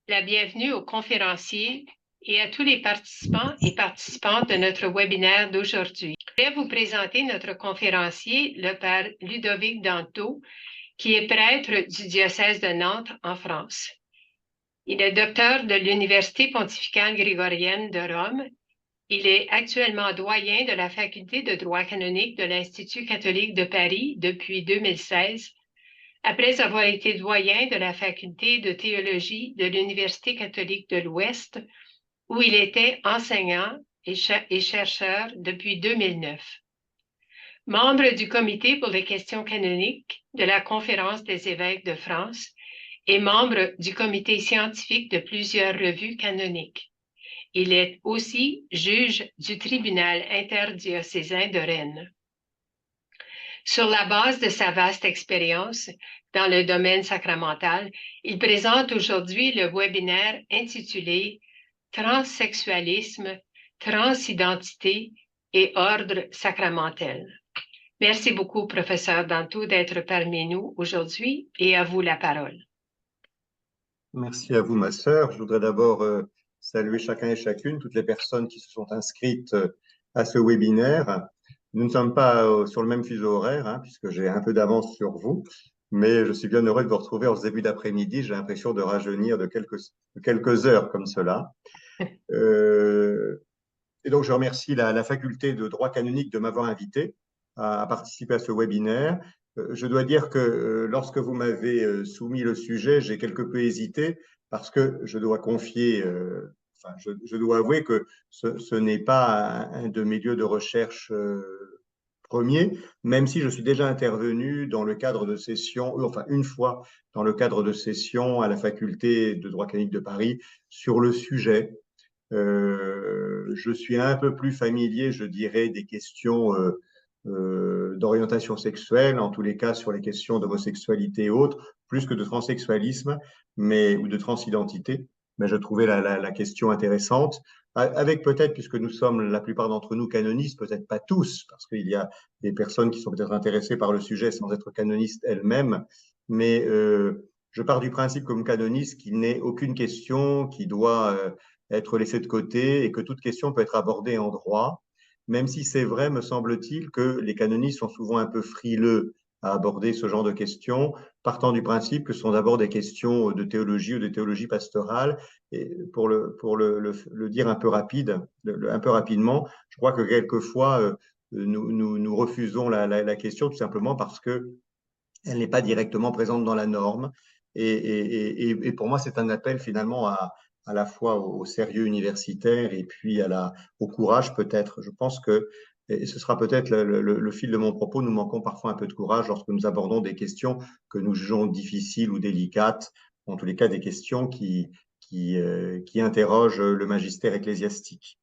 la bienvenue aux conférenciers et à tous les participants et participantes de notre webinaire d'aujourd'hui. Je vais vous présenter notre conférencier, le Père Ludovic Danto, qui est prêtre du diocèse de Nantes en France. Il est docteur de l'Université pontificale grégorienne de Rome. Il est actuellement doyen de la faculté de droit canonique de l'Institut catholique de Paris depuis 2016. Après avoir été doyen de la faculté de théologie de l'Université catholique de l'Ouest, où il était enseignant et chercheur depuis 2009. Membre du Comité pour les questions canoniques de la Conférence des évêques de France et membre du comité scientifique de plusieurs revues canoniques. Il est aussi juge du tribunal interdiocésain de Rennes. Sur la base de sa vaste expérience dans le domaine sacramental, il présente aujourd'hui le webinaire intitulé « Transsexualisme, transidentité et ordre sacramentel ». Merci beaucoup, professeur Danto, d'être parmi nous aujourd'hui et à vous la parole. Merci à vous, ma sœur. Je voudrais d'abord saluer chacun et chacune, toutes les personnes qui se sont inscrites à ce webinaire. Nous ne sommes pas sur le même fuseau horaire, hein, puisque j'ai un peu d'avance sur vous, mais je suis bien heureux de vous retrouver en ce début d'après-midi. J'ai l'impression de rajeunir de quelques heures comme cela. Et donc, je remercie la faculté de droit canonique de m'avoir invité à participer à ce webinaire. Je dois dire que lorsque vous m'avez soumis le sujet, j'ai quelque peu hésité parce que je dois confier, je dois avouer que ce n'est pas un de mes lieux de recherche premier, même si je suis déjà intervenu dans le cadre de sessions, enfin une fois dans le cadre de sessions à la faculté de droit canonique de Paris sur le sujet. Je suis un peu plus familier, je dirais, des questions d'orientation sexuelle, en tous les cas sur les questions d'homosexualité et autres, plus que de transsexualisme ou de transidentité. Mais je trouvais la question intéressante, avec peut-être, puisque nous sommes la plupart d'entre nous canonistes, peut-être pas tous, parce qu'il y a des personnes qui sont peut-être intéressées par le sujet sans être canonistes elles-mêmes, mais je pars du principe comme canoniste qu'il n'est aucune question qui doit être laissée de côté et que toute question peut être abordée en droit, même si c'est vrai, me semble-t-il, que les canonistes sont souvent un peu frileux à aborder ce genre de questions, partant du principe que ce sont d'abord des questions de théologie ou de théologie pastorale. Et pour le dire un peu rapidement, je crois que quelquefois, nous refusons la question tout simplement parce que elle n'est pas directement présente dans la norme. Et pour moi, c'est un appel finalement à la fois au sérieux universitaire et puis au courage peut-être. Je pense que, et ce sera peut-être le fil de mon propos, nous manquons parfois un peu de courage lorsque nous abordons des questions que nous jugeons difficiles ou délicates, en tous les cas des questions qui interrogent le magistère ecclésiastique.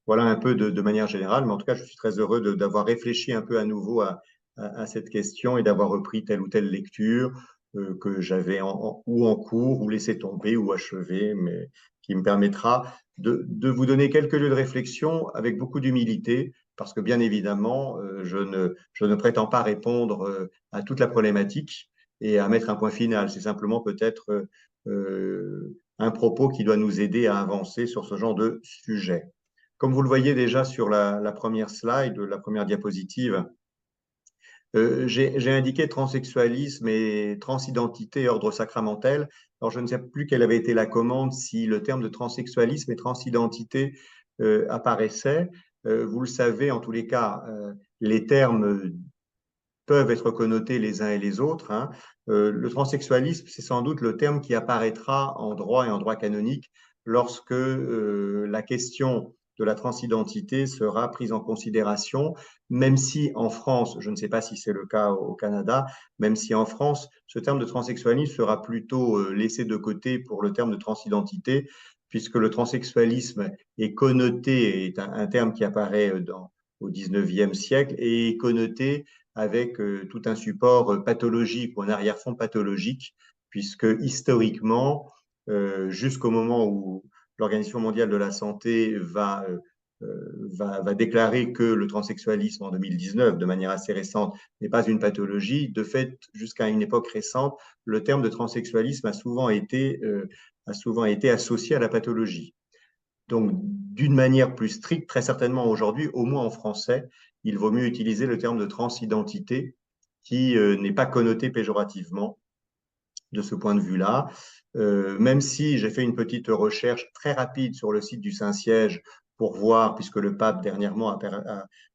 Voilà un peu de manière générale, mais en tout cas, je suis très heureux d'avoir réfléchi un peu à nouveau à cette question et d'avoir repris telle ou telle lecture que j'avais ou en cours, ou laissé tomber, ou achevé, mais qui me permettra de vous donner quelques lieux de réflexion avec beaucoup d'humilité, parce que bien évidemment, je ne prétends pas répondre à toute la problématique et à mettre un point final. C'est simplement peut-être un propos qui doit nous aider à avancer sur ce genre de sujet. Comme vous le voyez déjà sur la première slide, la première diapositive, j'ai indiqué transsexualisme et transidentité et ordre sacramentel. Alors, je ne sais plus quelle avait été la commande, si le terme de transsexualisme et transidentité apparaissait. Vous le savez, en tous les cas, les termes peuvent être connotés les uns et les autres, hein. Le transsexualisme, c'est sans doute le terme qui apparaîtra en droit et en droit canonique lorsque la question de la transidentité sera prise en considération, même si en France, je ne sais pas si c'est le cas au Canada, même si en France, ce terme de transsexualisme sera plutôt laissé de côté pour le terme de transidentité, puisque le transsexualisme est connoté, est un terme qui apparaît au 19e siècle, et est connoté avec tout un support pathologique ou un arrière-fond pathologique, puisque historiquement, jusqu'au moment où l'Organisation mondiale de la santé va déclarer que le transsexualisme en 2019, de manière assez récente, n'est pas une pathologie. De fait, jusqu'à une époque récente, le terme de transsexualisme a souvent été a souvent été associé à la pathologie. Donc, d'une manière plus stricte, très certainement aujourd'hui, au moins en français, il vaut mieux utiliser le terme de transidentité qui n'est pas connoté péjorativement de ce point de vue-là. Même si j'ai fait une petite recherche très rapide sur le site du Saint-Siège pour voir, puisque le pape dernièrement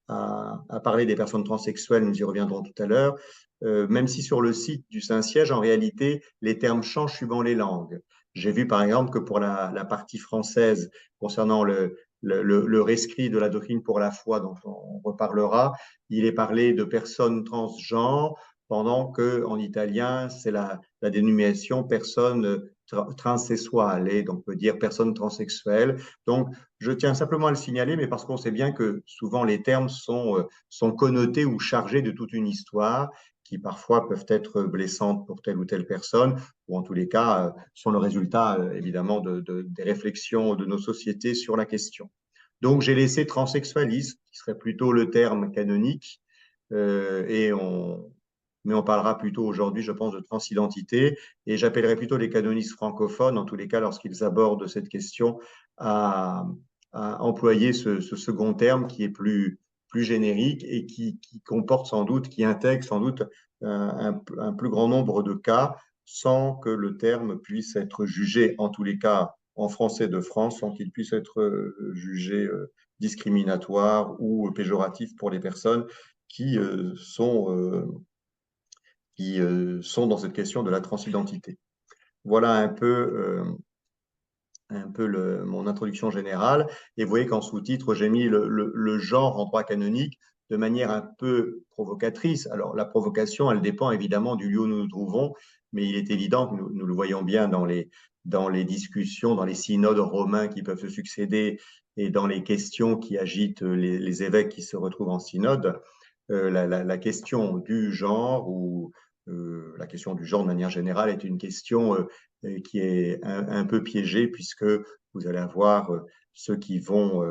a parlé des personnes transsexuelles, nous y reviendrons tout à l'heure, même si sur le site du Saint-Siège, en réalité, les termes changent suivant les langues. J'ai vu par exemple que pour la partie française concernant le rescrit de la doctrine pour la foi, dont on reparlera, il est parlé de personnes transgenres, pendant qu'en italien, c'est la dénomination personne transsexuale, et donc peut dire personne transsexuelle. Donc, je tiens simplement à le signaler, mais parce qu'on sait bien que souvent les termes sont connotés ou chargés de toute une histoire qui parfois peuvent être blessantes pour telle ou telle personne, ou en tous les cas sont le résultat évidemment des réflexions de nos sociétés sur la question. Donc, j'ai laissé transsexualisme, qui serait plutôt le terme canonique, mais on parlera plutôt aujourd'hui, je pense, de transidentité, et j'appellerai plutôt les canonistes francophones, en tous les cas, lorsqu'ils abordent cette question, à, à employer ce second terme qui est plus générique et qui comporte sans doute, qui intègre sans doute un plus grand nombre de cas sans que le terme puisse être jugé, en tous les cas en français de France, sans qu'il puisse être jugé discriminatoire ou péjoratif pour les personnes qui sont dans cette question de la transidentité. Voilà un peu mon introduction générale. Et vous voyez qu'en sous-titre, j'ai mis le genre en droit canonique de manière un peu provocatrice. Alors, la provocation, elle dépend évidemment du lieu où nous nous trouvons, mais il est évident que nous le voyons bien dans les discussions, dans les synodes romains qui peuvent se succéder et dans les questions qui agitent les évêques qui se retrouvent en synode. La question du genre ou la question du genre de manière générale est une question qui est un peu piégée puisque vous allez avoir ceux qui vont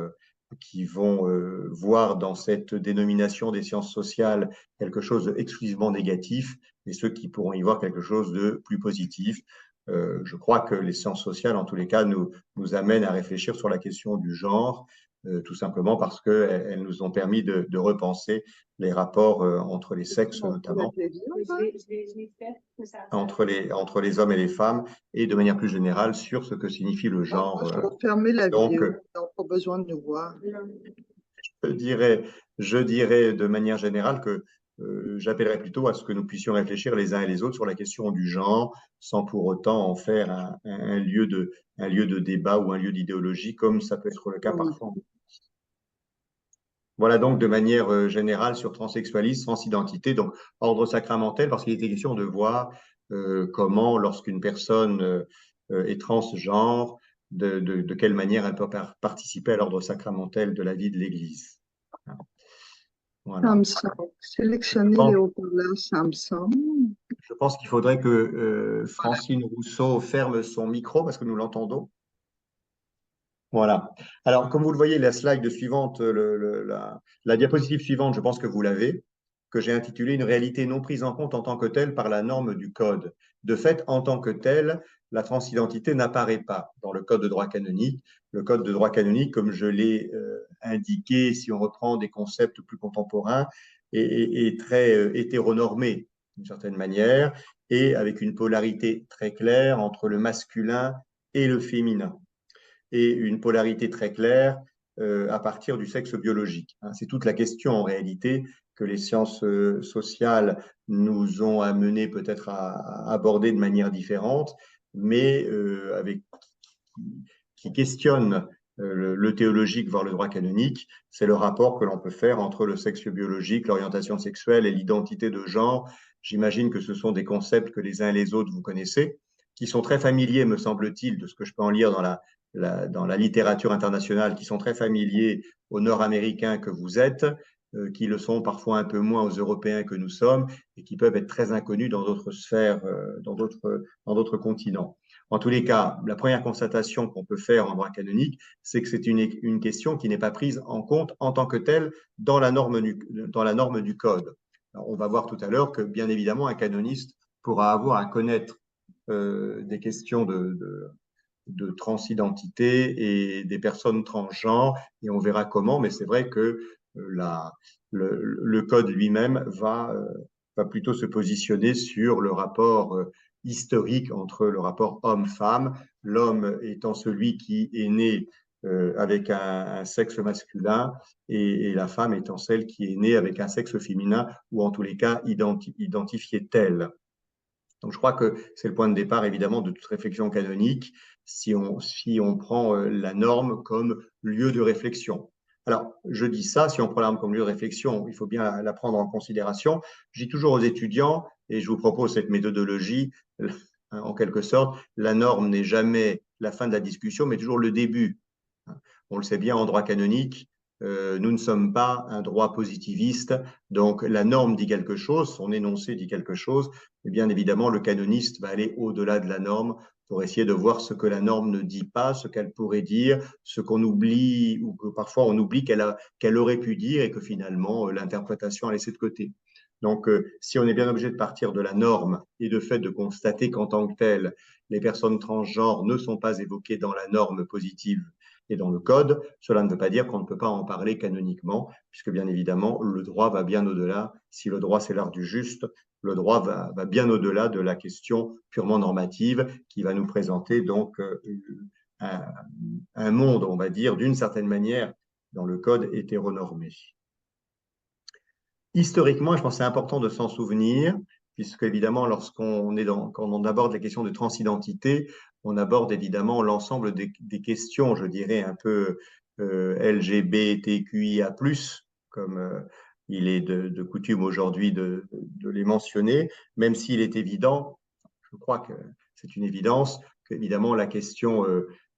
voir dans cette dénomination des sciences sociales quelque chose d'exclusivement négatif et ceux qui pourront y voir quelque chose de plus positif. Je crois que les sciences sociales, en tous les cas, nous amènent à réfléchir sur la question du genre, tout simplement parce qu'elles nous ont permis de repenser les rapports entre les sexes, notamment entre les hommes et les femmes, et de manière plus générale sur ce que signifie le genre. Je vais fermer la donc, vidéo, on n'a pas besoin de nous voir. Je dirais de manière générale que j'appellerais plutôt à ce que nous puissions réfléchir les uns et les autres sur la question du genre, sans pour autant en faire un lieu de débat ou un lieu d'idéologie, comme ça peut être le cas parfois. Voilà donc de manière générale sur transsexualisme, transidentité, donc ordre sacramentel, parce qu'il était question de voir comment, lorsqu'une personne est transgenre, de quelle manière elle peut participer à l'ordre sacramentel de la vie de l'Église. Voilà. Sélectionner les haut-parleurs Samsung. Je pense qu'il faudrait que Francine Rousseau ferme son micro parce que nous l'entendons. Voilà. Alors, comme vous le voyez, la slide suivante, la diapositive suivante, je pense que vous l'avez, que j'ai intitulée « Une réalité non prise en compte en tant que telle par la norme du Code ». De fait, en tant que telle, la transidentité n'apparaît pas dans le Code de droit canonique. Le Code de droit canonique, comme je l'ai indiqué, si on reprend des concepts plus contemporains, est très hétéronormé d'une certaine manière et avec une polarité très claire entre le masculin et le féminin, et une polarité très claire à partir du sexe biologique. C'est toute la question en réalité que les sciences sociales nous ont amené peut-être à aborder de manière différente, mais qui questionne le théologique, voire le droit canonique. C'est le rapport que l'on peut faire entre le sexe biologique, l'orientation sexuelle et l'identité de genre. J'imagine que ce sont des concepts que les uns et les autres vous connaissez, qui sont très familiers, me semble-t-il, de ce que je peux en lire dans la littérature internationale, qui sont très familiers aux Nord-Américains que vous êtes, qui le sont parfois un peu moins aux Européens que nous sommes, et qui peuvent être très inconnus dans d'autres sphères, dans d'autres continents. En tous les cas, la première constatation qu'on peut faire en droit canonique, c'est que c'est une question qui n'est pas prise en compte en tant que telle dans la norme du Code. Alors, on va voir tout à l'heure que, bien évidemment, un canoniste pourra avoir à connaître des questions de transidentité et des personnes transgenres, et on verra comment, mais c'est vrai que le code lui-même va plutôt se positionner sur le rapport historique entre le rapport homme-femme, l'homme étant celui qui est né avec un sexe masculin et la femme étant celle qui est née avec un sexe féminin ou en tous les cas identifiée telle. Donc je crois que c'est le point de départ évidemment de toute réflexion canonique si on prend la norme comme lieu de réflexion. Alors, je dis ça, si on prend la norme comme lieu de réflexion, il faut bien la prendre en considération. Je dis toujours aux étudiants, et je vous propose cette méthodologie, en quelque sorte, la norme n'est jamais la fin de la discussion, mais toujours le début. On le sait bien en droit canonique, nous ne sommes pas un droit positiviste, donc la norme dit quelque chose, son énoncé dit quelque chose, et bien évidemment le canoniste va aller au-delà de la norme pour essayer de voir ce que la norme ne dit pas, ce qu'elle pourrait dire, ce qu'on oublie ou que parfois on oublie qu'elle aurait pu dire et que finalement l'interprétation a laissé de côté. Donc, si on est bien obligé de partir de la norme et de fait de constater qu'en tant que telle, les personnes transgenres ne sont pas évoquées dans la norme positive et dans le code, cela ne veut pas dire qu'on ne peut pas en parler canoniquement, puisque bien évidemment, le droit va bien au-delà. Si le droit, c'est l'art du juste, le droit va bien au-delà de la question purement normative qui va nous présenter donc un monde, on va dire, d'une certaine manière, dans le code hétéronormé. Historiquement, je pense que c'est important de s'en souvenir, puisque évidemment, quand on aborde la question de transidentité, on aborde évidemment l'ensemble des questions, je dirais, un peu LGBTQIA+, comme il est de coutume aujourd'hui de les mentionner, même s'il est évident, je crois que c'est une évidence, qu'évidemment la question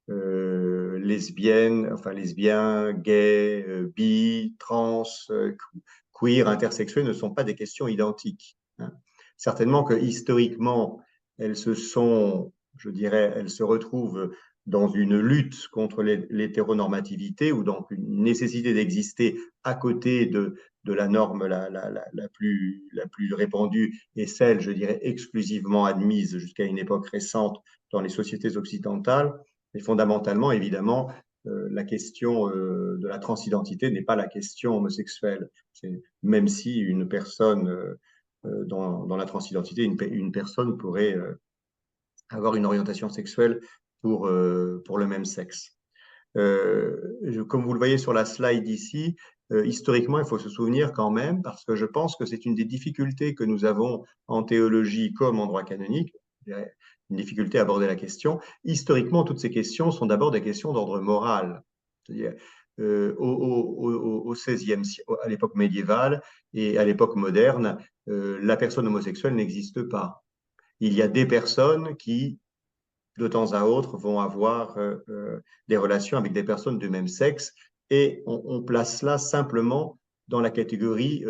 lesbienne, enfin lesbien, gay, bi, trans, queer, intersexués ne sont pas des questions identiques. Hein. Certainement que historiquement, elles se retrouvent dans une lutte contre l'hétéronormativité ou donc une nécessité d'exister à côté de la norme la plus répandue et celle, je dirais, exclusivement admise jusqu'à une époque récente dans les sociétés occidentales. Et fondamentalement, évidemment, la question de la transidentité n'est pas la question homosexuelle. Même si une personne dans la transidentité, une personne pourrait avoir une orientation sexuelle pour le même sexe. Comme vous le voyez sur la slide ici, historiquement, il faut se souvenir quand même, parce que je pense que c'est une des difficultés que nous avons en théologie comme en droit canonique, une difficulté à aborder la question. Historiquement, toutes ces questions sont d'abord des questions d'ordre moral. C'est-à-dire, au XVIe siècle, à l'époque médiévale et à l'époque moderne, la personne homosexuelle n'existe pas. Il y a des personnes qui, de temps à autre, vont avoir des relations avec des personnes du même sexe et on place cela simplement dans la catégorie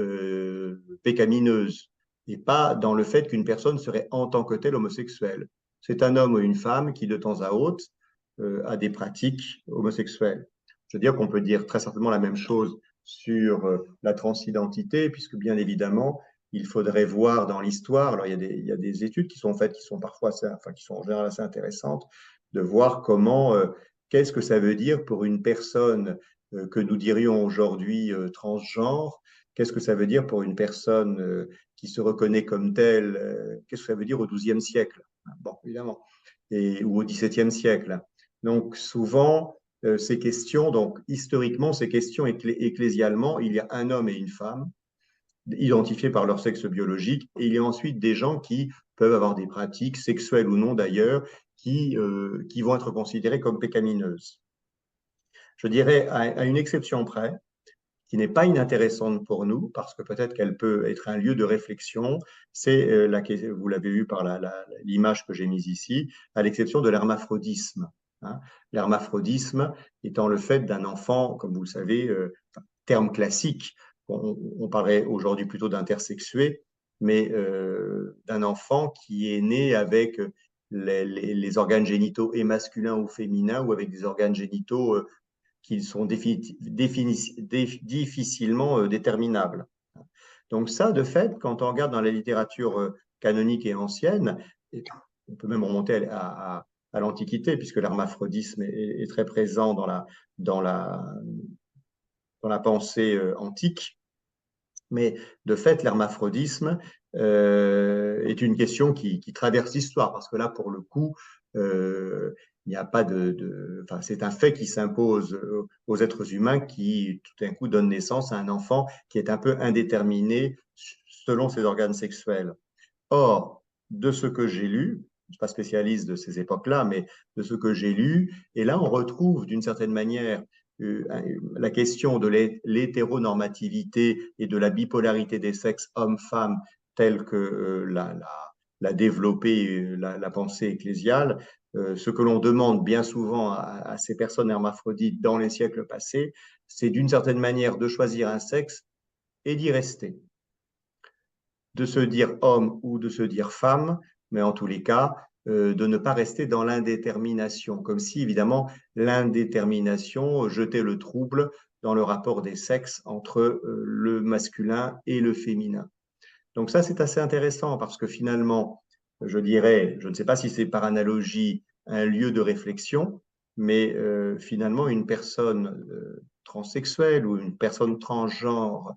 pécamineuse et pas dans le fait qu'une personne serait en tant que telle homosexuelle. C'est un homme ou une femme qui, de temps à autre, a des pratiques homosexuelles. Je veux dire qu'on peut dire très certainement la même chose sur la transidentité, puisque bien évidemment, il faudrait voir dans l'histoire, alors il y a des études qui sont faites, qui sont parfois qui sont en général assez intéressantes, de voir comment, qu'est-ce que ça veut dire pour une personne que nous dirions aujourd'hui transgenre, qu'est-ce que ça veut dire pour une personne qui se reconnaît comme telle, qu'est-ce que ça veut dire au XIIe siècle, bon, évidemment, ou au XVIIe siècle. Donc souvent, ces questions, donc historiquement, ces questions ecclésialement, il y a un homme et une femme, identifiés par leur sexe biologique, et il y a ensuite des gens qui peuvent avoir des pratiques, sexuelles ou non d'ailleurs, qui vont être considérées comme pécamineuses. Je dirais à une exception près, qui n'est pas inintéressante pour nous, parce que peut-être qu'elle peut être un lieu de réflexion, c'est, vous l'avez vu par l'image que j'ai mise ici, à l'exception de l'hermaphrodisme. Hein. L'hermaphrodisme étant le fait d'un enfant, comme vous le savez, terme classique, on parlerait aujourd'hui plutôt d'intersexué, mais d'un enfant qui est né avec les organes génitaux et masculins ou féminins ou avec des organes génitaux qui sont difficilement déterminables. Donc ça, de fait, quand on regarde dans la littérature canonique et ancienne, et on peut même remonter à l'Antiquité, puisque l'hermaphrodisme est très présent dans la pensée antique. Mais de fait, l'hermaphrodisme est une question qui traverse l'histoire, parce que là, pour le coup, il n'y a pas enfin, c'est un fait qui s'impose aux êtres humains qui, tout d'un coup, donne naissance à un enfant qui est un peu indéterminé selon ses organes sexuels. Or, de ce que j'ai lu, je ne suis pas spécialiste de ces époques-là, mais de ce que j'ai lu, et là, on retrouve d'une certaine manière la question de l'hétéronormativité et de la bipolarité des sexes hommes-femmes telle que l'a développée la pensée ecclésiale. Ce que l'on demande bien souvent à ces personnes hermaphrodites dans les siècles passés, c'est d'une certaine manière de choisir un sexe et d'y rester, de se dire homme ou de se dire femme, mais en tous les cas, de ne pas rester dans l'indétermination, comme si évidemment l'indétermination jetait le trouble dans le rapport des sexes entre le masculin et le féminin. Donc ça, c'est assez intéressant parce que finalement, je dirais, je ne sais pas si c'est par analogie un lieu de réflexion, mais finalement, une personne transsexuelle ou une personne transgenre,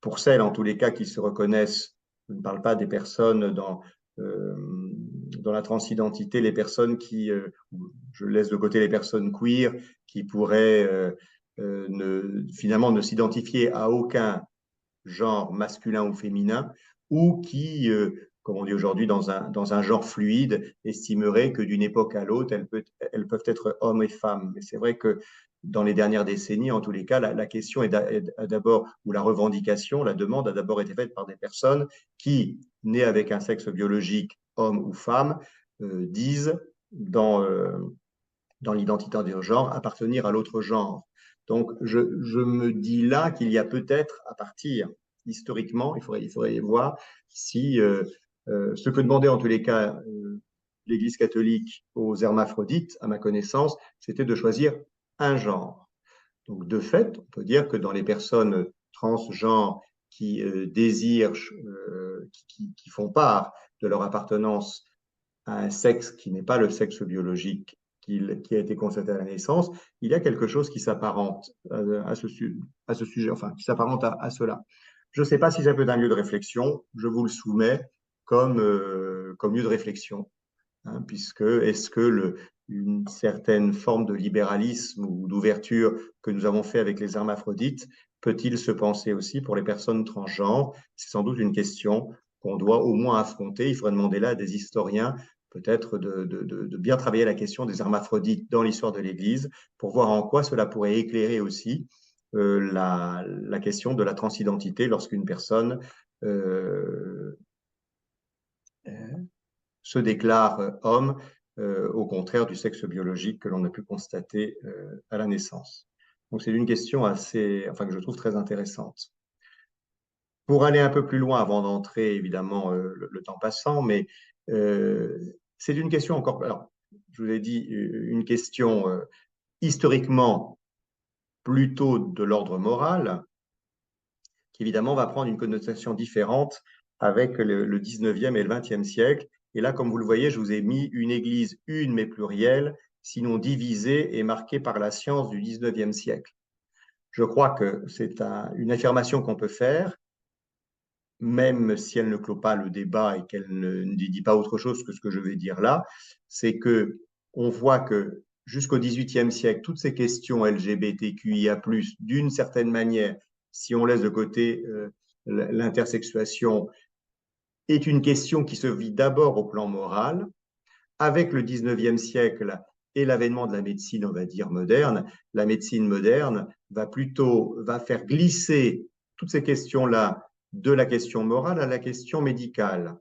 pour celles en tous les cas qui se reconnaissent, je ne parle pas des personnes dans la transidentité, les personnes qui, je laisse de côté les personnes queer, qui pourraient finalement ne s'identifier à aucun genre masculin ou féminin, ou qui, comme on dit aujourd'hui, dans un genre fluide, estimeraient que d'une époque à l'autre, elles peuvent être hommes et femmes. Mais c'est vrai que dans les dernières décennies, en tous les cas, la question est d'abord, ou la revendication, la demande a d'abord été faite par des personnes qui, nées avec un sexe biologique, homme ou femme, disent dans l'identité de genre appartenir à l'autre genre. Donc, je me dis là qu'il y a peut-être, à partir, historiquement, il faudrait voir si ce que demandait en tous les cas l'Église catholique aux hermaphrodites, à ma connaissance, c'était de choisir un genre. Donc, de fait, on peut dire que dans les personnes transgenres qui désirent, qui font part de leur appartenance à un sexe qui n'est pas le sexe biologique qui a été constaté à la naissance, il y a quelque chose qui s'apparente à ce sujet, enfin, qui s'apparente à cela. Je ne sais pas si ça peut être un lieu de réflexion, je vous le soumets comme lieu de réflexion, hein, puisque est-ce que une certaine forme de libéralisme ou d'ouverture que nous avons fait avec les hermaphrodites peut-il se penser aussi pour les personnes transgenres? C'est sans doute une question qu'on doit au moins affronter. Il faudrait demander là à des historiens peut-être de bien travailler la question des hermaphrodites dans l'histoire de l'Église pour voir en quoi cela pourrait éclairer aussi la question de la transidentité lorsqu'une personne se déclare homme, au contraire du sexe biologique que l'on a pu constater à la naissance. Donc c'est une question que je trouve très intéressante. Pour aller un peu plus loin, avant d'entrer évidemment le temps passant, mais c'est une question encore, alors je vous l'ai dit, une question historiquement plutôt de l'ordre moral, qui évidemment va prendre une connotation différente avec le 19e et le 20e siècle. Et là, comme vous le voyez, je vous ai mis une église une mais plurielle, sinon divisée et marquée par la science du 19e siècle. Je crois que c'est une affirmation qu'on peut faire, même si elle ne clôt pas le débat et qu'elle ne dit pas autre chose que ce que je vais dire là, c'est que on voit que jusqu'au XVIIIe siècle, toutes ces questions LGBTQIA+, d'une certaine manière, si on laisse de côté l'intersexuation, est une question qui se vit d'abord au plan moral. Avec le 19e siècle et l'avènement de la médecine, on va dire, moderne, la médecine moderne va faire glisser toutes ces questions-là de la question morale à la question médicale.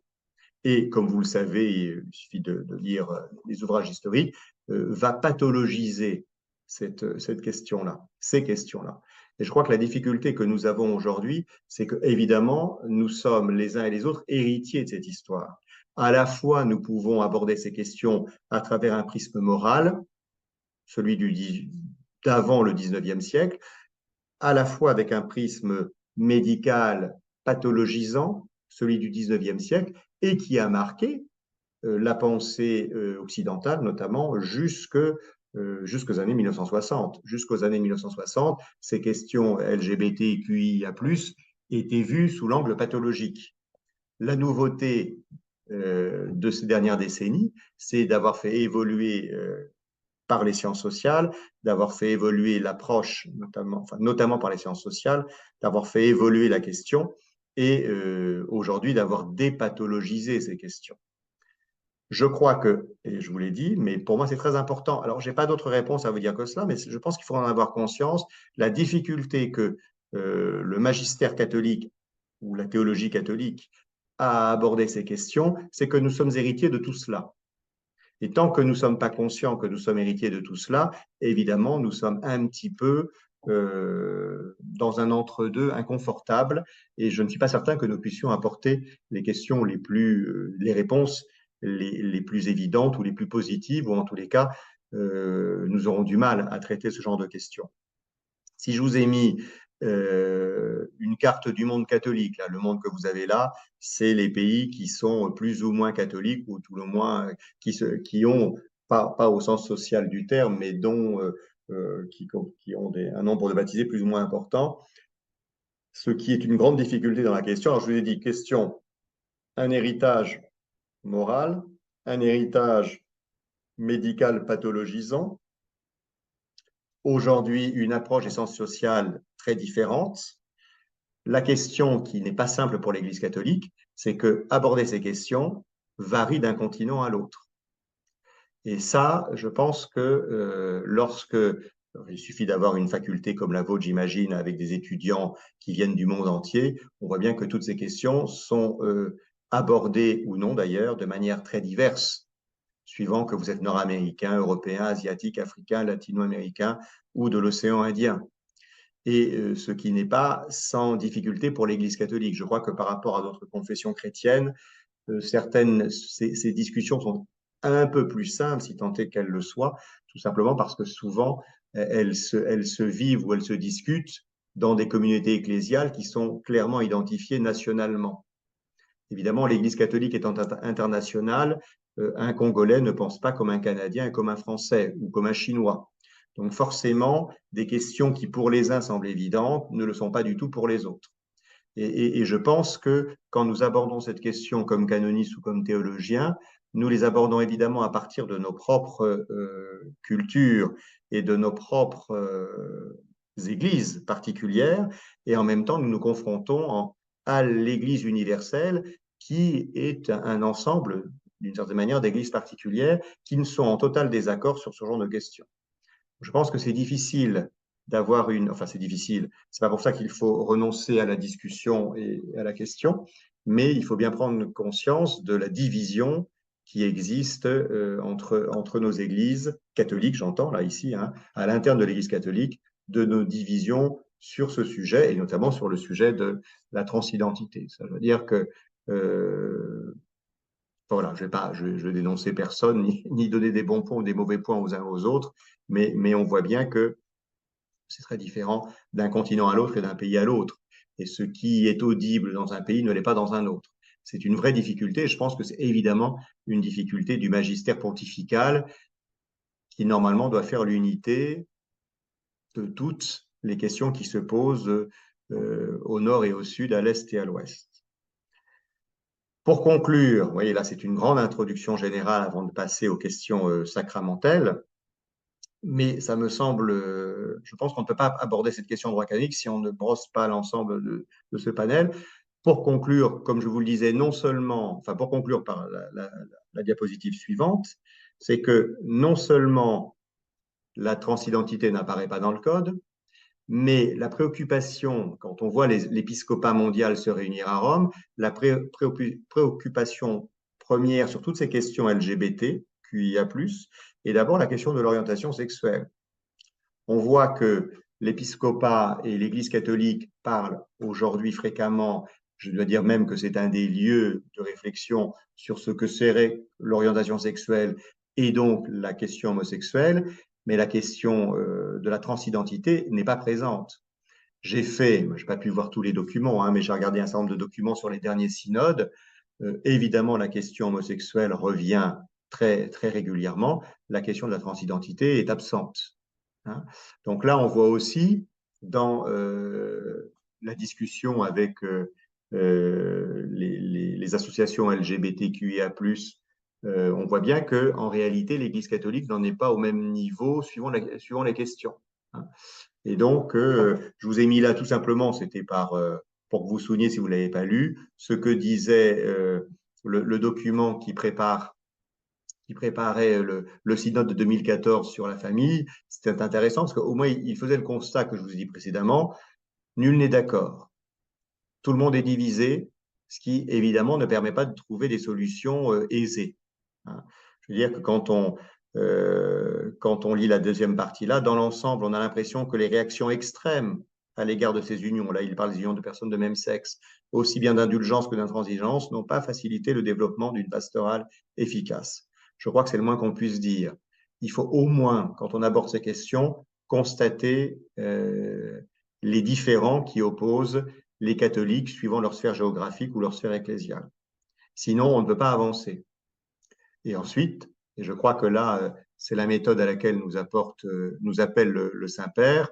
Et comme vous le savez, il suffit de lire les ouvrages historiques, va pathologiser cette question-là, ces questions-là. Et je crois que la difficulté que nous avons aujourd'hui, c'est que, évidemment, nous sommes les uns et les autres héritiers de cette histoire. À la fois, nous pouvons aborder ces questions à travers un prisme moral, celui d'avant le 19e siècle, à la fois avec un prisme médical pathologisant, celui du 19e siècle, et qui a marqué la pensée occidentale, notamment jusqu'aux années 1960. Jusqu'aux années 1960, ces questions LGBTQIA+, étaient vues sous l'angle pathologique. La nouveauté de ces dernières décennies, c'est d'avoir fait évoluer par les sciences sociales, d'avoir fait évoluer l'approche, notamment par les sciences sociales, d'avoir fait évoluer la question et aujourd'hui d'avoir dépathologisé ces questions. Je crois que, et je vous l'ai dit, mais pour moi c'est très important. Alors, je n'ai pas d'autre réponse à vous dire que cela, mais je pense qu'il faut en avoir conscience. La difficulté que le magistère catholique ou la théologie catholique a abordé ces questions, c'est que nous sommes héritiers de tout cela. Et tant que nous ne sommes pas conscients que nous sommes héritiers de tout cela, évidemment, nous sommes un petit peu dans un entre-deux inconfortable. Et je ne suis pas certain que nous puissions apporter les questions les réponses les plus évidentes ou les plus positives, ou en tous les cas, nous aurons du mal à traiter ce genre de questions. Si je vous ai mis une carte du monde catholique, là, le monde que vous avez là, c'est les pays qui sont plus ou moins catholiques, ou tout le moins qui ont, pas au sens social du terme, mais qui ont un nombre de baptisés plus ou moins important, ce qui est une grande difficulté dans la question. Alors, je vous ai dit, question, un héritage moral, un héritage médical pathologisant, aujourd'hui une approche des sciences sociales très différente. La question qui n'est pas simple pour l'Église catholique, c'est que aborder ces questions varie d'un continent à l'autre. Et ça, je pense que il suffit d'avoir une faculté comme la vôtre, j'imagine, avec des étudiants qui viennent du monde entier, on voit bien que toutes ces questions sont abordées ou non d'ailleurs de manière très diverse, suivant que vous êtes nord-américain, européen, asiatique, africain, latino-américain ou de l'océan Indien. Et ce qui n'est pas sans difficulté pour l'Église catholique. Je crois que par rapport à d'autres confessions chrétiennes, ces discussions sont un peu plus simples, si tant est qu'elles le soient, tout simplement parce que souvent, elles se vivent ou elles se discutent dans des communautés ecclésiales qui sont clairement identifiées nationalement. Évidemment, l'Église catholique étant internationale, un Congolais ne pense pas comme un Canadien, comme un Français ou comme un Chinois. Donc forcément, des questions qui pour les uns semblent évidentes ne le sont pas du tout pour les autres. Et je pense que quand nous abordons cette question comme canonistes ou comme théologiens, nous les abordons évidemment à partir de nos propres cultures et de nos propres églises particulières, et en même temps nous nous confrontons à l'Église universelle qui est un ensemble, d'une certaine manière, d'églises particulières qui ne sont en total désaccord sur ce genre de questions. Je pense que c'est difficile d'avoir enfin c'est difficile, c'est pas pour ça qu'il faut renoncer à la discussion et à la question, mais il faut bien prendre conscience de la division qui existe entre nos églises catholiques, j'entends là ici, hein, à l'interne de l'Église catholique, de nos divisions sur ce sujet, et notamment sur le sujet de la transidentité. Ça veut dire que voilà, je vais dénoncer personne, ni donner des bons points ou des mauvais points aux uns aux autres, mais on voit bien que c'est très différent d'un continent à l'autre et d'un pays à l'autre. Et ce qui est audible dans un pays ne l'est pas dans un autre. C'est une vraie difficulté. Je pense que c'est évidemment une difficulté du magistère pontifical qui, normalement, doit faire l'unité de toutes les questions qui se posent au nord et au sud, à l'est et à l'ouest. Pour conclure, vous voyez là, c'est une grande introduction générale avant de passer aux questions sacramentelles. Mais ça me semble, je pense qu'on ne peut pas aborder cette question de droit canonique si on ne brosse pas l'ensemble de ce panel. Pour conclure, comme je vous le disais, non seulement, enfin pour conclure par la diapositive suivante, c'est que non seulement la transidentité n'apparaît pas dans le code, mais la préoccupation, quand on voit l'épiscopat mondial se réunir à Rome, la préoccupation première sur toutes ces questions LGBT, QIA+, est d'abord la question de l'orientation sexuelle. On voit que l'épiscopat et l'Église catholique parlent aujourd'hui fréquemment, je dois dire même que c'est un des lieux de réflexion sur ce que serait l'orientation sexuelle et donc la question homosexuelle, mais la question de la transidentité n'est pas présente. Je n'ai pas pu voir tous les documents, hein, mais j'ai regardé un certain nombre de documents sur les derniers synodes. évidemment, la question homosexuelle revient très, très régulièrement. La question de la transidentité est absente. Hein. Donc là, on voit aussi dans la discussion avec les associations LGBTQIA+, on voit bien qu'en réalité, l'Église catholique n'en est pas au même niveau suivant les questions. Hein. Et donc, je vous ai mis là tout simplement, c'était pour que vous vous souveniez, si vous ne l'avez pas lu, ce que disait le document qui préparait le synode de 2014 sur la famille. C'était intéressant parce qu'au moins, il faisait le constat que je vous ai dit précédemment, nul n'est d'accord. Tout le monde est divisé, ce qui, évidemment, ne permet pas de trouver des solutions aisées. Hein. Je veux dire que quand on lit la deuxième partie là, dans l'ensemble, on a l'impression que les réactions extrêmes à l'égard de ces unions, là il parle des unions de personnes de même sexe, aussi bien d'indulgence que d'intransigeance, n'ont pas facilité le développement d'une pastorale efficace. Je crois que c'est le moins qu'on puisse dire. Il faut au moins, quand on aborde ces questions, constater les différends qui opposent les catholiques suivant leur sphère géographique ou leur sphère ecclésiale. Sinon, on ne peut pas avancer. Et ensuite, et je crois que là, c'est la méthode à laquelle nous appelle le Saint-Père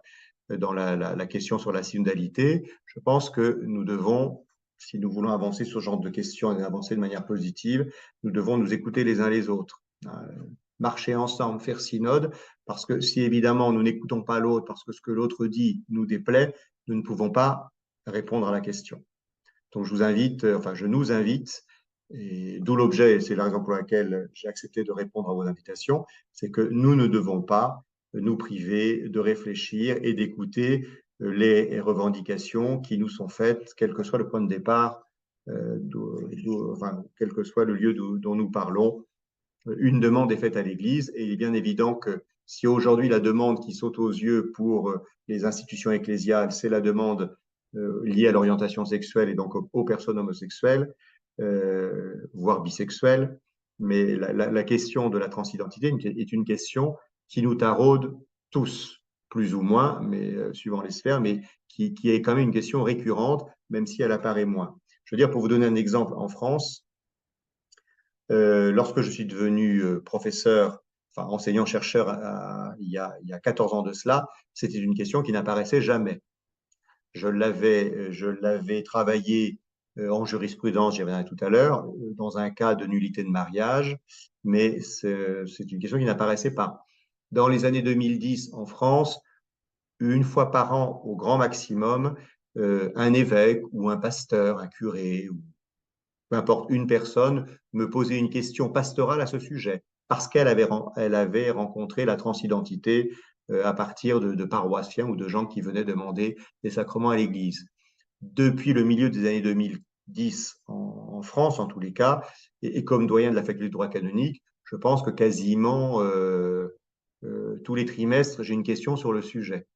dans la question sur la synodalité. Je pense que nous devons, si nous voulons avancer sur ce genre de questions et avancer de manière positive, nous devons nous écouter les uns les autres. Marcher ensemble, faire synode, parce que si évidemment nous n'écoutons pas l'autre, parce que ce que l'autre dit nous déplaît, nous ne pouvons pas répondre à la question. Donc je nous invite, et d'où l'objet, et c'est la raison pour laquelle j'ai accepté de répondre à vos invitations, c'est que nous ne devons pas nous priver de réfléchir et d'écouter les revendications qui nous sont faites, quel que soit le point de départ, quel que soit le lieu dont nous parlons. Une demande est faite à l'Église et il est bien évident que si aujourd'hui la demande qui saute aux yeux pour les institutions ecclésiales, c'est la demande liée à l'orientation sexuelle et donc aux personnes homosexuelles, voire bisexuelles, mais la question de la transidentité est une question qui nous taraude tous, plus ou moins, mais suivant les sphères, mais qui est quand même une question récurrente, même si elle apparaît moins. Je veux dire, pour vous donner un exemple, en France, lorsque je suis devenu professeur, enfin enseignant-chercheur il y a 14 ans de cela, c'était une question qui n'apparaissait jamais. Je l'avais travaillé en jurisprudence, j'y reviendrai tout à l'heure, dans un cas de nullité de mariage, mais c'est une question qui n'apparaissait pas. Dans les années 2010, en France, une fois par an, au grand maximum, un évêque ou un pasteur, un curé, ou peu importe, une personne me posait une question pastorale à ce sujet, parce qu'elle avait rencontré la transidentité à partir de paroissiens ou de gens qui venaient demander des sacrements à l'Église. Depuis le milieu des années 2010 en France, en tous les cas, et comme doyen de la faculté de droit canonique, je pense que quasiment tous les trimestres, j'ai une question sur le sujet.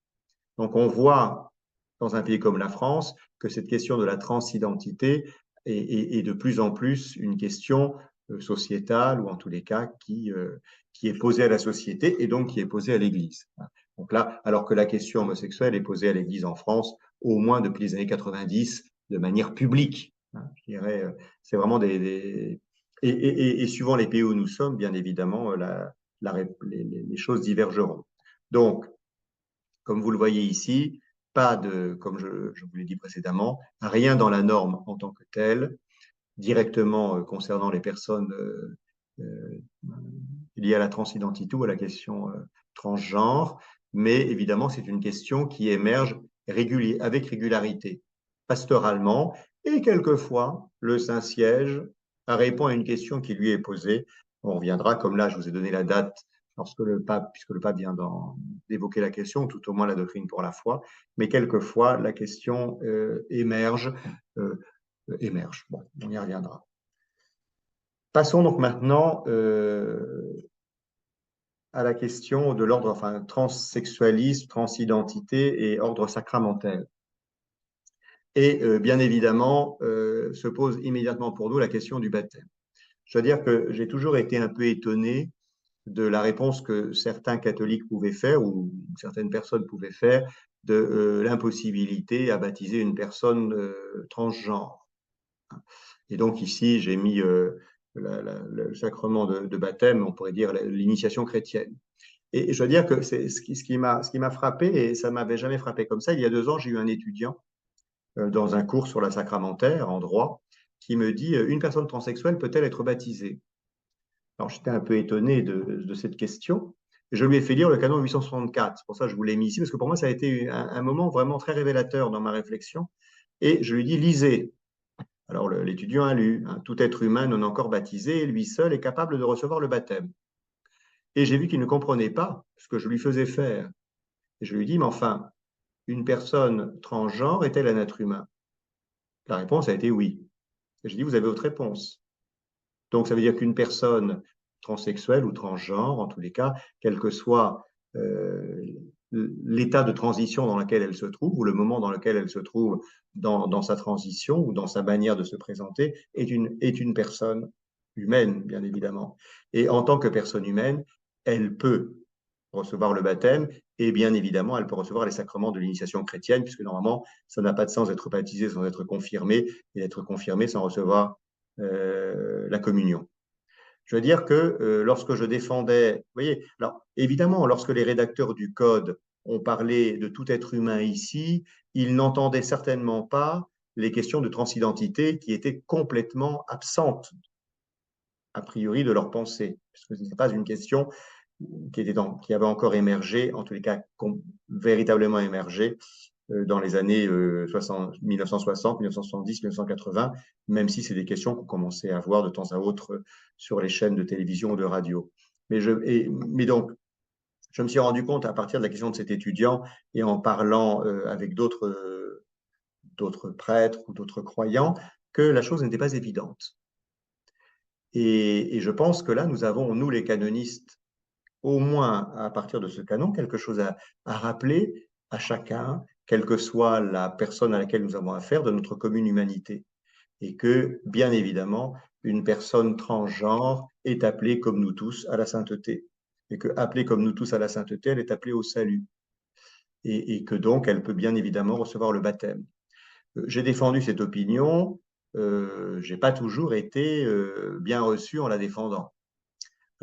Donc on voit dans un pays comme la France que cette question de la transidentité est de plus en plus une question sociétale ou en tous les cas qui est posée à la société et donc qui est posée à l'Église. Donc là, alors que la question homosexuelle est posée à l'Église en France au moins depuis les années 90 de manière publique. Je dirais, c'est vraiment et suivant les pays où nous sommes, bien évidemment, les choses divergeront. Donc, comme vous le voyez ici, pas de, comme je vous l'ai dit précédemment, rien dans la norme en tant que telle, directement concernant les personnes liées à la transidentité ou à la question transgenre, mais évidemment, c'est une question qui émerge avec régularité, pastoralement, et quelquefois, le Saint-Siège répond à une question qui lui est posée. On reviendra, comme là, je vous ai donné la date puisque le pape vient d'évoquer la question, tout au moins la doctrine pour la foi, mais quelquefois la question émerge. Bon, on y reviendra. Passons donc maintenant à la question de l'ordre, enfin, transsexualisme, transidentité et ordre sacramentel. Et bien évidemment, se pose immédiatement pour nous la question du baptême. Je dois dire que j'ai toujours été un peu étonné de la réponse que certains catholiques pouvaient faire ou certaines personnes pouvaient faire de l'impossibilité à baptiser une personne transgenre. Et donc ici, j'ai mis le sacrement de baptême, on pourrait dire l'initiation chrétienne. Et je dois dire que c'est ce qui m'a frappé, et ça m'avait jamais frappé comme ça. Il y a 2 ans, j'ai eu un étudiant dans un cours sur la sacramentaire en droit qui me dit une personne transsexuelle peut-elle être baptisée? Alors j'étais un peu étonné de cette question. Je lui ai fait lire le canon 864. C'est pour ça que je vous l'ai mis ici, parce que pour moi, ça a été un moment vraiment très révélateur dans ma réflexion. Et je lui dis, lisez. Alors l'étudiant a lu, hein, tout être humain non encore baptisé, lui seul est capable de recevoir le baptême. Et j'ai vu qu'il ne comprenait pas ce que je lui faisais faire. Et je lui dis, mais enfin, une personne transgenre est-elle un être humain? La réponse a été oui. Et j'ai dit, vous avez votre réponse. Donc ça veut dire qu'une personne transsexuelle ou transgenre, en tous les cas, quel que soit euh, l'état de transition dans lequel elle se trouve, ou le moment dans lequel elle se trouve dans sa transition ou dans sa manière de se présenter, est une personne humaine, bien évidemment. Et en tant que personne humaine, elle peut recevoir le baptême et bien évidemment, elle peut recevoir les sacrements de l'initiation chrétienne, puisque normalement, ça n'a pas de sens d'être baptisé sans être confirmé et d'être confirmé sans recevoir la communion. Je veux dire que lorsque je défendais, vous voyez, alors évidemment, lorsque les rédacteurs du code ont parlé de tout être humain ici, ils n'entendaient certainement pas les questions de transidentité qui étaient complètement absentes, a priori, de leur pensée, puisque ce n'est pas une question qui avait encore émergé, en tous les cas véritablement émergé dans les années 1960, 1970, 1980, même si c'est des questions qu'on commençait à voir de temps à autre sur les chaînes de télévision ou de radio. Mais donc, je me suis rendu compte à partir de la question de cet étudiant et en parlant avec d'autres prêtres ou d'autres croyants que la chose n'était pas évidente. Et je pense que là, nous avons, nous les canonistes, au moins à partir de ce canon, quelque chose à rappeler à chacun, quelle que soit la personne à laquelle nous avons affaire, de notre commune humanité. Et que, bien évidemment, une personne transgenre est appelée comme nous tous à la sainteté. Et que, appelée comme nous tous à la sainteté, elle est appelée au salut. Et que donc, elle peut bien évidemment recevoir le baptême. J'ai défendu cette opinion, je n'ai pas toujours été bien reçu en la défendant.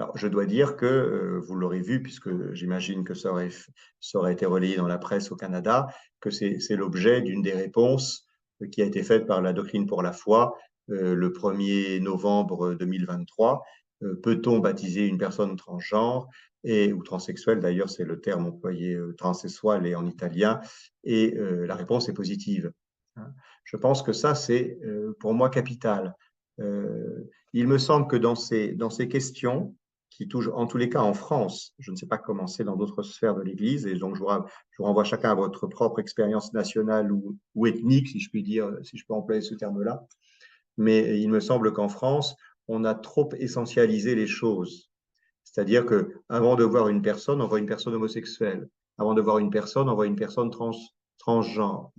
Alors, je dois dire que, vous l'aurez vu, puisque j'imagine que ça aurait été relayé dans la presse au Canada, que c'est l'objet d'une des réponses qui a été faite par la Doctrine pour la foi le 1er novembre 2023. Peut-on baptiser une personne transgenre ou transsexuelle, d'ailleurs, c'est le terme employé, transsexual et en italien, et la réponse est positive. Je pense que ça, c'est pour moi capital. Il me semble que dans ces questions, qui touchent, en tous les cas en France, je ne sais pas comment c'est dans d'autres sphères de l'Église, et donc je vous renvoie chacun à votre propre expérience nationale ou ethnique, si je puis dire, si je peux employer ce terme-là, mais il me semble qu'en France, on a trop essentialisé les choses. C'est-à-dire que avant de voir une personne, on voit une personne homosexuelle. Avant de voir une personne, on voit une personne transgenre.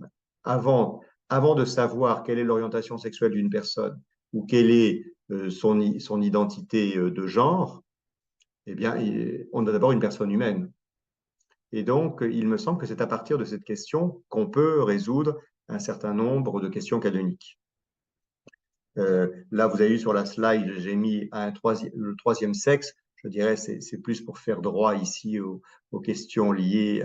Avant de savoir quelle est l'orientation sexuelle d'une personne ou quelle est son identité de genre, eh bien, on a d'abord une personne humaine. Et donc, il me semble que c'est à partir de cette question qu'on peut résoudre un certain nombre de questions canoniques. Là, vous avez vu sur la slide, j'ai mis le troisième sexe. Je dirais c'est plus pour faire droit ici aux questions liées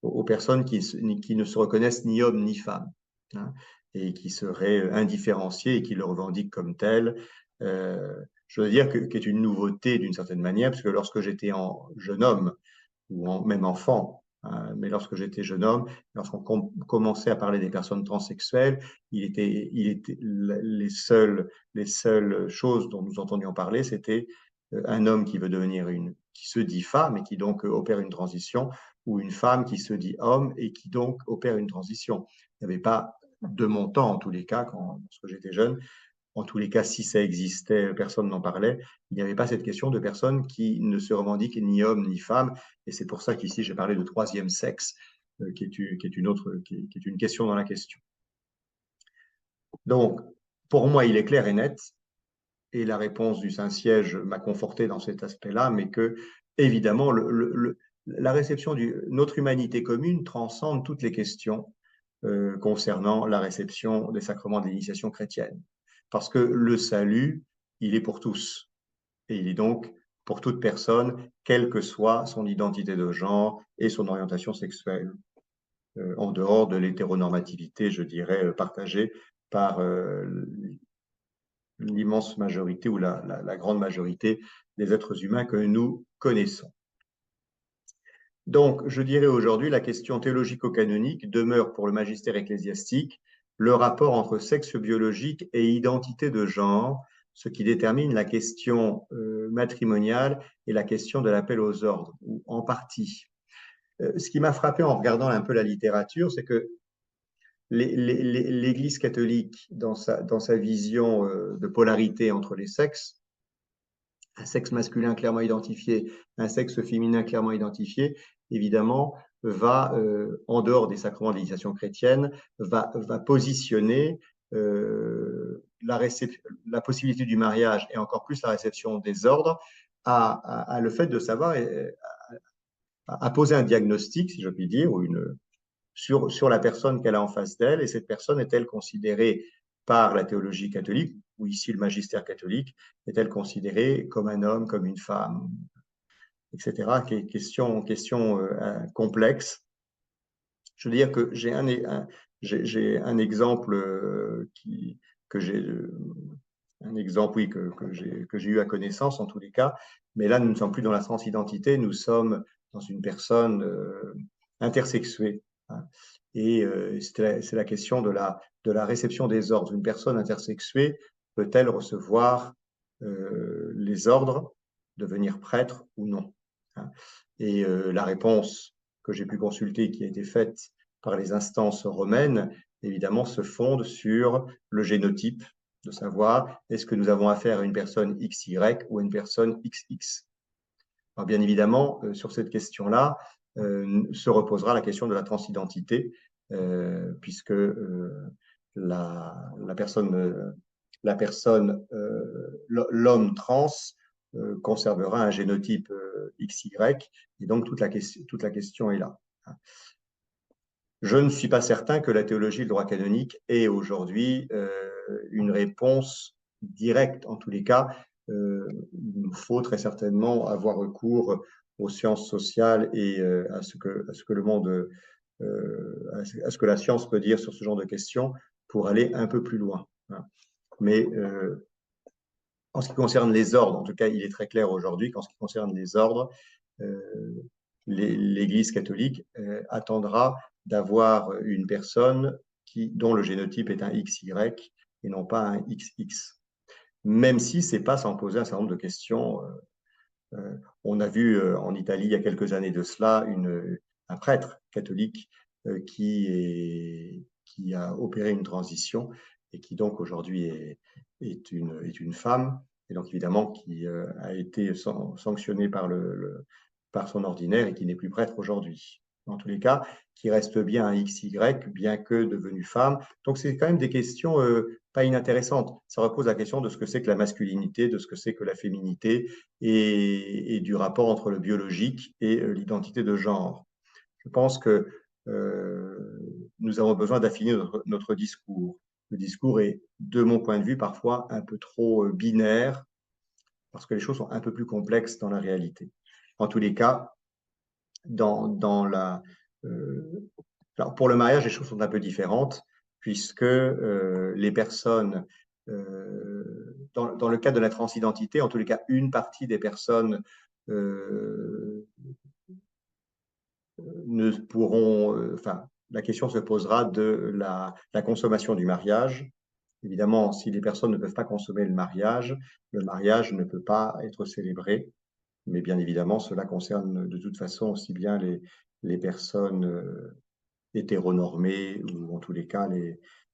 aux personnes qui ne se reconnaissent ni homme ni femme, hein, et qui seraient indifférenciées et qui le revendiquent comme tel. Je veux dire qu'est une nouveauté d'une certaine manière, parce que lorsque j'étais jeune homme, ou même enfant, hein, mais lorsque j'étais jeune homme, lorsqu'on commençait à parler des personnes transsexuelles, les seules choses dont nous entendions parler, c'était un homme qui veut qui se dit femme et qui donc opère une transition, ou une femme qui se dit homme et qui donc opère une transition. Il n'y avait pas, de mon temps en tous les cas, lorsque j'étais jeune, en tous les cas, si ça existait, personne n'en parlait. Il n'y avait pas cette question de personnes qui ne se revendiquent ni homme ni femme. Et c'est pour ça qu'ici, j'ai parlé de troisième sexe, qui est une question dans la question. Donc, pour moi, il est clair et net, et la réponse du Saint-Siège m'a conforté dans cet aspect-là, mais que, évidemment, la réception notre humanité commune transcende toutes les questions concernant la réception des sacrements de l'initiation chrétienne. parce que le salut, il est pour tous. Et il est donc pour toute personne, quelle que soit son identité de genre et son orientation sexuelle, en dehors de l'hétéronormativité, je dirais, partagée par l'immense majorité ou la grande majorité des êtres humains que nous connaissons. Donc, je dirais aujourd'hui, la question théologico-canonique demeure pour le magistère ecclésiastique le rapport entre sexe biologique et identité de genre, ce qui détermine la question matrimoniale et la question de l'appel aux ordres, ou en partie. Ce qui m'a frappé en regardant un peu la littérature, c'est que l'Église catholique, dans sa vision de polarité entre les sexes, un sexe masculin clairement identifié, un sexe féminin clairement identifié, évidemment, va, en dehors des sacrements de l'initiation chrétienne, va positionner la possibilité du mariage et encore plus la réception des ordres à le fait de savoir, à poser un diagnostic, si je puis dire, ou sur la personne qu'elle a en face d'elle, et cette personne est-elle considérée par la théologie catholique, ou ici le magistère catholique, est-elle considérée comme un homme, comme une femme, etc. Question complexe. Je veux dire que j'ai un exemple un exemple, oui, que j'ai eu à connaissance en tous les cas, mais là, nous ne sommes plus dans la transidentité, nous sommes dans une personne intersexuée. Hein. Et c'est la question de la réception des ordres. Une personne intersexuée peut-elle recevoir les ordres, devenir prêtre ou non? Hein. Et la réponse que j'ai pu consulter, qui a été faite par les instances romaines, évidemment, se fonde sur le génotype, de savoir est-ce que nous avons affaire à une personne XY ou à une personne XX. Alors, bien évidemment, sur cette question-là, se reposera la question de la transidentité, puisque l'homme trans conservera un génotype XY, et donc toute la question est là. Je ne suis pas certain que la théologie et le droit canonique ait aujourd'hui une réponse directe. En tous les cas, il nous faut très certainement avoir recours aux sciences sociales et à ce que le monde, à ce que la science peut dire sur ce genre de questions pour aller un peu plus loin. Mais en ce qui concerne les ordres, en tout cas, il est très clair aujourd'hui qu'en ce qui concerne les ordres, l'Église catholique attendra d'avoir une personne dont le génotype est un XY et non pas un XX. Même si ce n'est pas sans poser un certain nombre de questions. On a vu en Italie, il y a quelques années de cela, un prêtre catholique qui a opéré une transition et qui donc aujourd'hui est une femme, et donc évidemment qui a été sanctionnée par son ordinaire et qui n'est plus prêtre aujourd'hui. En tous les cas, qui reste bien un XY, bien que devenue femme. Donc, c'est quand même des questions pas inintéressantes. Ça repose la question de ce que c'est que la masculinité, de ce que c'est que la féminité et du rapport entre le biologique et l'identité de genre. Je pense que nous avons besoin d'affiner notre discours. Le discours est, de mon point de vue, parfois un peu trop binaire, parce que les choses sont un peu plus complexes dans la réalité. En tous les cas, alors pour le mariage, les choses sont un peu différentes, puisque les personnes, dans le cas de la transidentité, en tous les cas, une partie des personnes ne pourront, enfin, la question se posera de la consommation du mariage. Évidemment, si les personnes ne peuvent pas consommer le mariage ne peut pas être célébré. Mais bien évidemment, cela concerne de toute façon aussi bien les personnes hétéronormées ou en tous les cas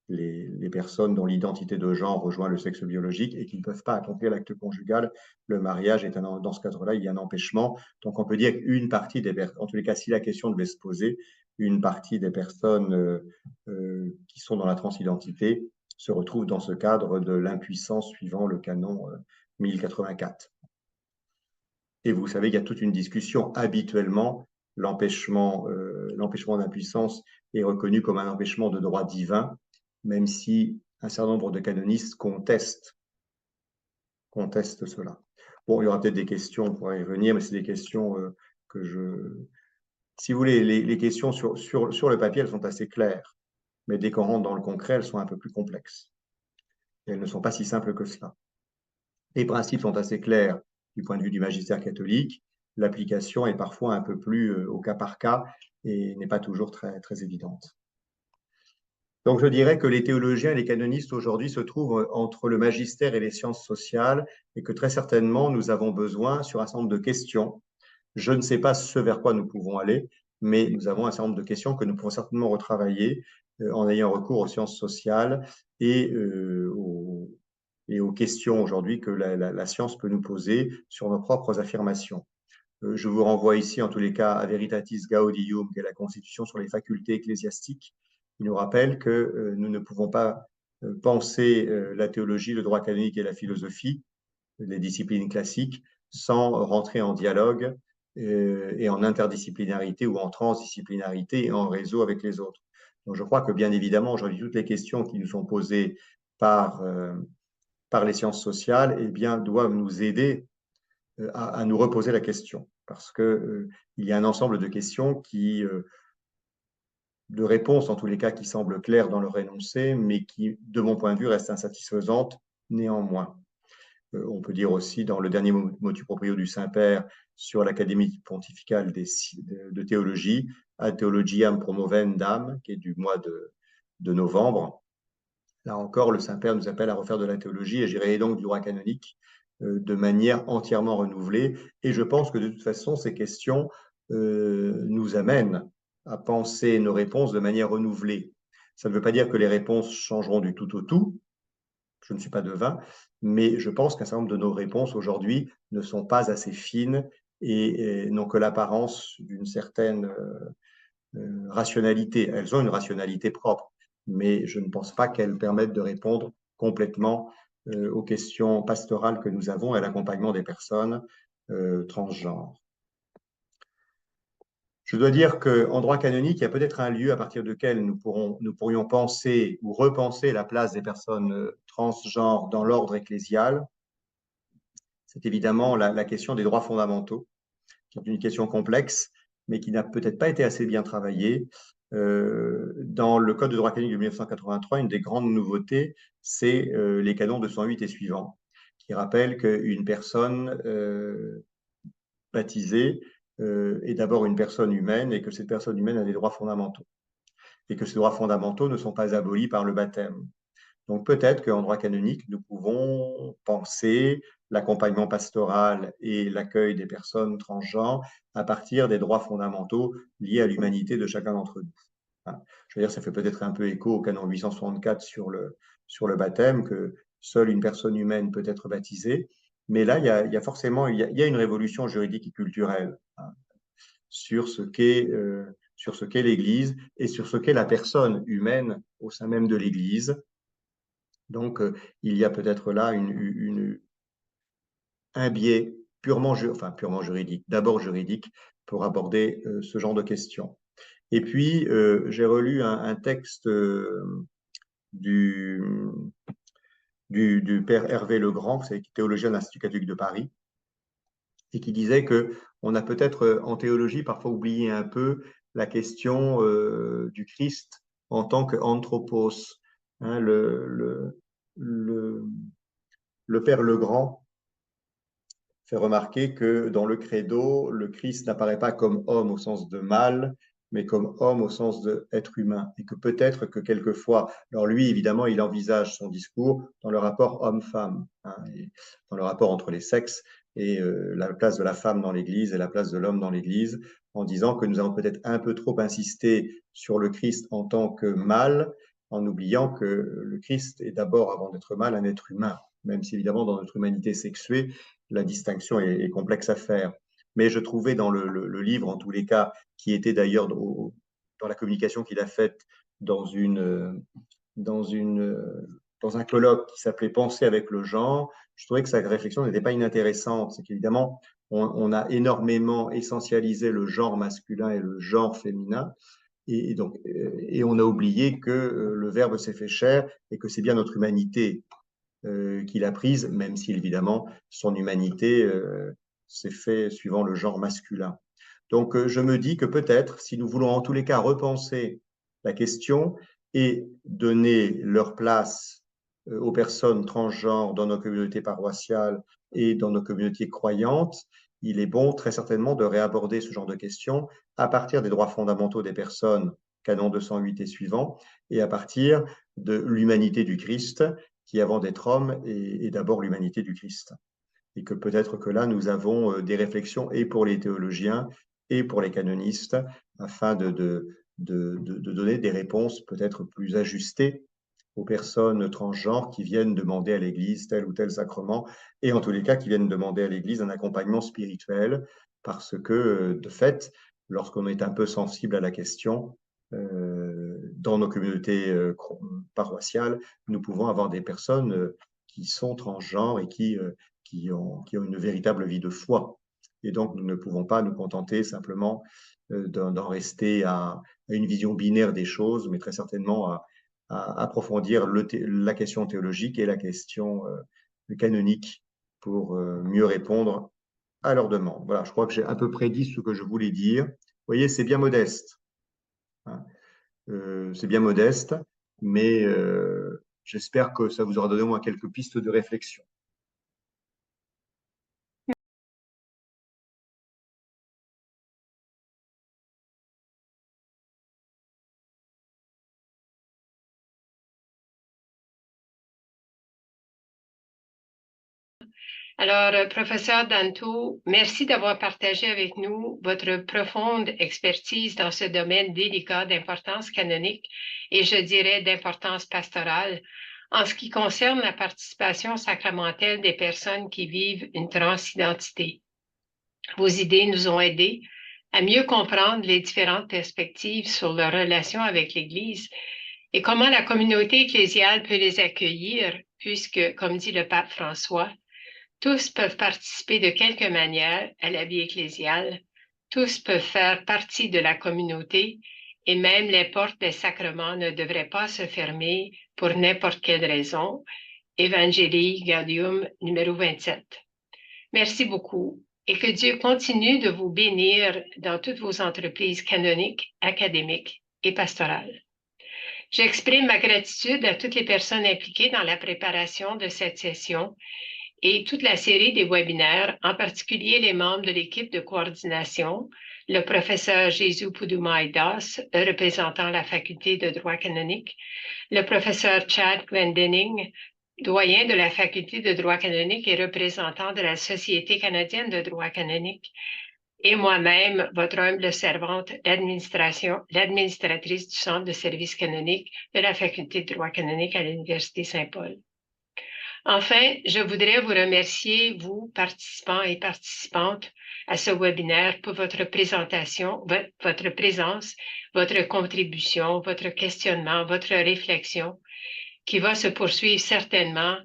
les personnes dont l'identité de genre rejoint le sexe biologique et qui ne peuvent pas accomplir l'acte conjugal. Le mariage est dans ce cadre-là, il y a un empêchement. Donc on peut dire qu'une partie des personnes, en tous les cas, si la question devait se poser, une partie des personnes qui sont dans la transidentité se retrouvent dans ce cadre de l'impuissance suivant le canon 1084. Et vous savez, il y a toute une discussion. Habituellement, l'empêchement d'impuissance est reconnu comme un empêchement de droit divin, même si un certain nombre de canonistes contestent cela. Bon, il y aura peut-être des questions, on pourra y revenir, mais c'est des questions que je... Si vous voulez, les questions sur le papier, elles sont assez claires, mais dès qu'on rentre dans le concret, elles sont un peu plus complexes. Et elles ne sont pas si simples que cela. Les principes sont assez clairs du point de vue du magistère catholique. L'application est parfois un peu plus au cas par cas et n'est pas toujours très, très évidente. Donc je dirais que les théologiens et les canonistes aujourd'hui se trouvent entre le magistère et les sciences sociales et que très certainement nous avons besoin sur un certain nombre de questions. Je ne sais pas ce vers quoi nous pouvons aller, mais nous avons un certain nombre de questions que nous pouvons certainement retravailler en ayant recours aux sciences sociales et aux questions aujourd'hui que la science peut nous poser sur nos propres affirmations. Je vous renvoie ici, en tous les cas, à Veritatis Gaudium, qui est la Constitution sur les facultés ecclésiastiques, qui nous rappelle que nous ne pouvons pas penser la théologie, le droit canonique et la philosophie, les disciplines classiques, sans rentrer en dialogue et en interdisciplinarité ou en transdisciplinarité et en réseau avec les autres. Donc je crois que bien évidemment, aujourd'hui, toutes les questions qui nous sont posées par les sciences sociales, eh bien, doivent nous aider à nous reposer la question, parce que il y a un ensemble de questions de réponses en tous les cas qui semblent claires dans leur énoncé, mais qui, de mon point de vue, restent insatisfaisantes néanmoins. On peut dire aussi dans le dernier motu proprio du Saint-Père sur l'Académie pontificale de théologie, Ad Theologiam Promovendam, qui est du mois de novembre. Là encore, le Saint-Père nous appelle à refaire de la théologie et j'irai donc du droit canonique de manière entièrement renouvelée. Et je pense que de toute façon, ces questions nous amènent à penser nos réponses de manière renouvelée. Ça ne veut pas dire que les réponses changeront du tout au tout. Je ne suis pas devin, mais je pense qu'un certain nombre de nos réponses aujourd'hui ne sont pas assez fines et n'ont que l'apparence d'une certaine rationalité. Elles ont une rationalité propre, mais je ne pense pas qu'elles permettent de répondre complètement aux questions pastorales que nous avons et à l'accompagnement des personnes transgenres. Je dois dire qu'en droit canonique, il y a peut-être un lieu à partir duquel nous pourrions penser ou repenser la place des personnes transgenres dans l'ordre ecclésial. C'est évidemment la question des droits fondamentaux, qui est une question complexe, mais qui n'a peut-être pas été assez bien travaillée. Dans le Code de droit canonique de 1983, une des grandes nouveautés, c'est les canons 208 et suivants, qui rappellent qu'une personne baptisée est d'abord une personne humaine et que cette personne humaine a des droits fondamentaux et que ces droits fondamentaux ne sont pas abolis par le baptême. Donc peut-être qu'en droit canonique, nous pouvons penser l'accompagnement pastoral et l'accueil des personnes transgenres à partir des droits fondamentaux liés à l'humanité de chacun d'entre nous. Je veux dire, ça fait peut-être un peu écho au canon 864 sur le baptême, que seule une personne humaine peut être baptisée. Mais là, il y a forcément une révolution juridique et culturelle sur ce qu'est l'Église et sur ce qu'est la personne humaine au sein même de l'Église. Donc, il y a peut-être là un biais purement juridique, d'abord juridique, pour aborder ce genre de questions. Et puis, j'ai relu un texte du père Hervé Legrand, c'est théologien de l'Institut catholique de Paris, et qui disait qu'on a peut-être en théologie parfois oublié un peu la question du Christ en tant qu'anthropos. Hein, le père Legrand fait remarquer que dans le credo, le Christ n'apparaît pas comme homme au sens de mâle, mais comme homme au sens d'être humain. Et que peut-être que quelquefois, alors lui, évidemment, il envisage son discours dans le rapport homme-femme, hein, dans le rapport entre les sexes et la place de la femme dans l'Église et la place de l'homme dans l'Église, en disant que nous avons peut-être un peu trop insisté sur le Christ en tant que mâle, en oubliant que le Christ est d'abord, avant d'être mâle, un être humain, même si évidemment dans notre humanité sexuée, la distinction est complexe à faire. Mais je trouvais dans le livre, en tous les cas, qui était d'ailleurs dans la communication qu'il a faite dans un colloque qui s'appelait Penser avec le genre, je trouvais que sa réflexion n'était pas inintéressante. C'est qu'évidemment, on a énormément essentialisé le genre masculin et le genre féminin, Et on a oublié que le Verbe s'est fait chair et que c'est bien notre humanité qu'il a prise, même si évidemment son humanité s'est fait suivant le genre masculin. Donc je me dis que peut-être, si nous voulons en tous les cas repenser la question et donner leur place aux personnes transgenres dans nos communautés paroissiales et dans nos communautés croyantes, il est bon très certainement de réaborder ce genre de questions à partir des droits fondamentaux des personnes, canon 208 et suivant, et à partir de l'humanité du Christ, qui avant d'être homme est d'abord l'humanité du Christ. Et que peut-être que là, nous avons des réflexions et pour les théologiens et pour les canonistes, afin de donner des réponses peut-être plus ajustées aux personnes transgenres qui viennent demander à l'Église tel ou tel sacrement, et en tous les cas qui viennent demander à l'Église un accompagnement spirituel, parce que, de fait, lorsqu'on est un peu sensible à la question, dans nos communautés paroissiales, nous pouvons avoir des personnes qui sont transgenres et qui ont une véritable vie de foi. Et donc, nous ne pouvons pas nous contenter simplement d'en rester à une vision binaire des choses, mais très certainement à approfondir la question théologique et la question canonique pour mieux répondre à leurs demandes. Voilà, je crois que j'ai à peu près dit ce que je voulais dire. Vous voyez, c'est bien modeste. Hein. C'est bien modeste, mais j'espère que ça vous aura donné au moins quelques pistes de réflexion. Alors, professeur Danto, merci d'avoir partagé avec nous votre profonde expertise dans ce domaine délicat d'importance canonique et je dirais d'importance pastorale en ce qui concerne la participation sacramentelle des personnes qui vivent une transidentité. Vos idées nous ont aidés à mieux comprendre les différentes perspectives sur leur relation avec l'Église et comment la communauté ecclésiale peut les accueillir, puisque, comme dit le pape François, tous peuvent participer de quelque manière à la vie ecclésiale, tous peuvent faire partie de la communauté et même les portes des sacrements ne devraient pas se fermer pour n'importe quelle raison. Evangelii Gaudium numéro 27. Merci beaucoup et que Dieu continue de vous bénir dans toutes vos entreprises canoniques, académiques et pastorales. J'exprime ma gratitude à toutes les personnes impliquées dans la préparation de cette session et toute la série des webinaires, en particulier les membres de l'équipe de coordination, le professeur Jésus Pudumaidas, représentant la faculté de droit canonique, le professeur Chad Glendening, doyen de la faculté de droit canonique et représentant de la Société canadienne de droit canonique, et moi-même, votre humble servante, l'administratrice du Centre de services canoniques de la faculté de droit canonique à l'Université Saint-Paul. Enfin, je voudrais vous remercier, vous, participants et participantes à ce webinaire, pour votre présentation, votre présence, votre contribution, votre questionnement, votre réflexion, qui va se poursuivre certainement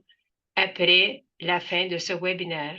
après la fin de ce webinaire.